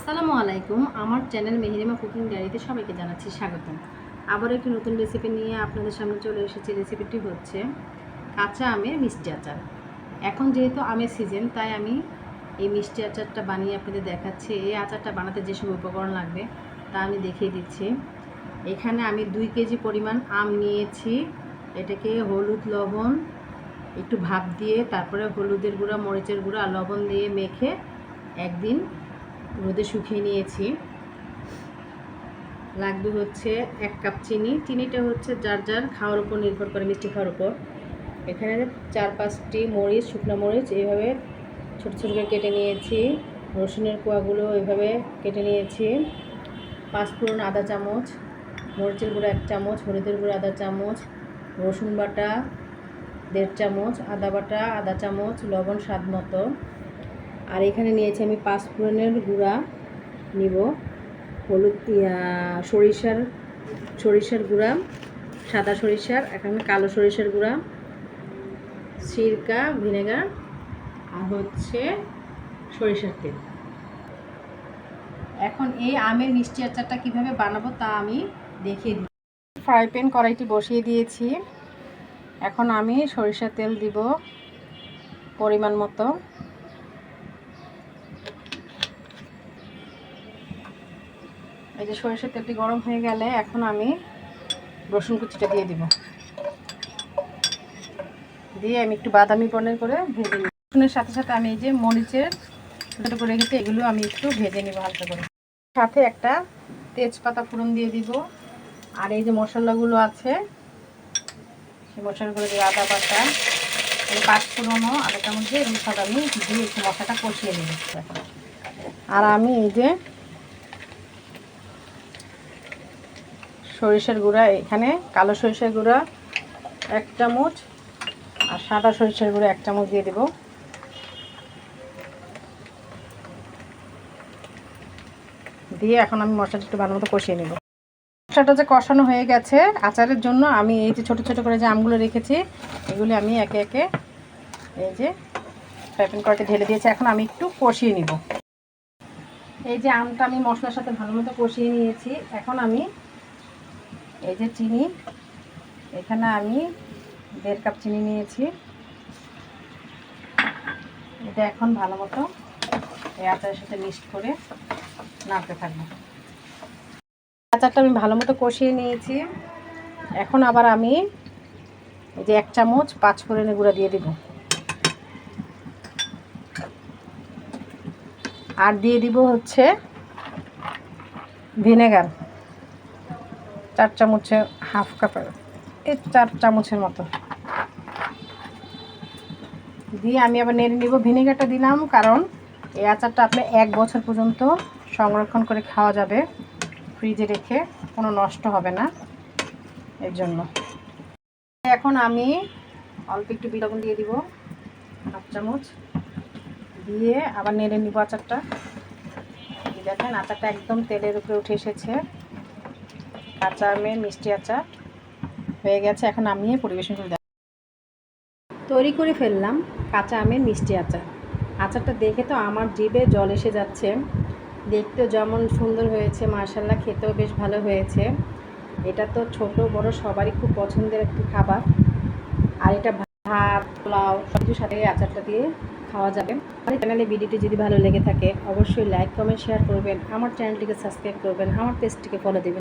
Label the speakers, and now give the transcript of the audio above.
Speaker 1: আসসালামু আলাইকুম। আমার চ্যানেল মেহেরিমা কুকিং ডায়েরিতে সবাইকে জানাচ্ছি স্বাগতম। আবার একটি নতুন রেসিপি নিয়ে আপনাদের সামনে চলে এসেছি। রেসিপিটি হচ্ছে কাঁচা আমের মিষ্টি আচার। এখন যেহেতু আমের সিজন, তাই আমি এই মিষ্টি আচারটা বানিয়ে আপনাদের দেখাচ্ছি। এই আচারটা বানাতে যেসব উপকরণ লাগবে তা আমি দেখিয়ে দিচ্ছি। এখানে আমি 2 কেজি পরিমাণ আম নিয়েছি। এটাকে হলুদ, লবণ একটু ভাপ দিয়ে, তারপরে হলুদের গুঁড়া, মরিচের গুঁড়া আর লবণ দিয়ে মেখে একদিন রোদে শুকিয়ে নিয়েছি। লাগবে হচ্ছে 1 কাপ চিনি। চিনিটা হচ্ছে যার যার খাওয়ার উপর নির্ভর করে, মিষ্টি খাওয়ার উপর। এখানে 4-5টি মরিচ, শুকনো মরিচ এইভাবে ছোটো ছোটো করে কেটে নিয়েছি। রসুনের কোয়াগুলো এইভাবে কেটে নিয়েছি। 5 ফোড়ন আদা চামচ, মরিচের গুঁড়া 1 চামচ, হলুদের গুঁড়া আধা চামচ, রসুন বাটা 1.5 চামচ, আদা বাটা আধা চামচ, লবণ স্বাদ মতো। আর এখানে নিয়েছি আমি 5 ফোড়নের গুঁড়া নিব, হলুদ, সরিষার গুঁড়া, সাদা সরিষার, এখানে কালো সরিষার গুঁড়া, সিরকা ভিনেগার আর হচ্ছে সরিষার তেল। এখন এই আমের মিষ্টি আচারটা কীভাবে বানাবো তা আমি দেখিয়ে দিই। ফ্রাই প্যান কড়াইটি বসিয়ে দিয়েছি। এখন আমি সরিষার তেল দিব পরিমাণ মতো। এই যে সরিষার তেলটি গরম হয়ে গেলে এখন আমি রসুন কুচিটা দিয়ে দিব। দিয়ে আমি একটু বাদামি বর্ণের করে ভেজে নিই। রসুনের সাথে সাথে আমি এই যে মরিচের ছোটো করে রেখেছি, এগুলো আমি একটু ভেজে নিব হালকা করে। সাথে একটা তেজপাতা ফোড়ন দিয়ে দিব। আর এই যে মশলাগুলো আছে, সেই মশলাগুলো দিয়ে আদা বাটা, 5 ফোড়নও আদা চামচ দিয়ে এগুলো সব আমি দিয়ে একটু মশলাটা কষিয়ে নিব। আর আমি এই যে সরিষার গুঁড়া, এখানে কালো সরিষার গুঁড়া 1 চামচ আর সাদা সরিষার গুঁড়া 1 চামচ দিয়ে দেব। দিয়ে এখন আমি মশলাটা একটু ভালো মতো কষিয়ে নেব। মশলাটা যে কষানো হয়ে গেছে, আচারের জন্য আমি এই যে ছোটো ছোটো করে যে আমগুলো রেখেছি, এগুলি আমি একে একে এই যে ফ্রাই প্যান কড়াইতে ঢেলে দিয়েছি। এখন আমি একটু কষিয়ে নিব। এই যে আমটা আমি মশলার সাথে ভালো মতো কষিয়ে নিয়েছি। এখন আমি এই যে চিনি, এখানে আমি 1.5 কাপ চিনি নিয়েছি। এটা এখন ভালো মতো এই আচারের সাথে মিক্সড করে নাড়তে থাকবো। আচারটা আমি ভালো মতো কষিয়ে নিয়েছি। এখন আবার আমি এই যে 1 চামচ 5 ফোড়নের গুঁড়া দিয়ে দিব। আর দিয়ে দিব হচ্ছে ভিনেগার 4 চামচের হাফ কাপের, এই 4 চামচের মতো দিয়ে আমি আবার নেড়ে নিব। ভিনেগারটা দিলাম কারণ এই আচারটা আপনি 1 বছর পর্যন্ত সংরক্ষণ করে খাওয়া যাবে, ফ্রিজে রেখে, কোনো নষ্ট হবে না, এর জন্য। এখন আমি অল্প একটু লবণ দিয়ে দিব, 1/2 চামচ দিয়ে আবার নেড়ে নিব আচারটা। দেখেন আচারটা একদম তেলের উপরে উঠে এসেছে। কাঁচা আমের মিষ্টি আচার হয়ে গেছে। এখন আমি পরিবেশন করে তৈরি করে ফেললাম কাঁচা আমের মিষ্টি আচার। আচারটা দেখে তো আমার জিভে জল এসে যাচ্ছে। দেখতেও যেমন সুন্দর হয়েছে, মাশাআল্লাহ, খেতেও বেশ ভালো হয়েছে। এটা তো ছোট বড় সবারই খুব পছন্দের একটি খাবার। আর এটা ভাত, পোলাও সব কিছুর সাথে আচারটা দিয়ে খাওয়া যাবে। আমার চ্যানেলে ভিডিওটি যদি ভালো লেগে থাকে অবশ্যই লাইক, কমেন্ট, শেয়ার করবেন। আমার চ্যানেলটিকে সাবস্ক্রাইব করবেন, আমার পেজটিকে ফলো দেবেন।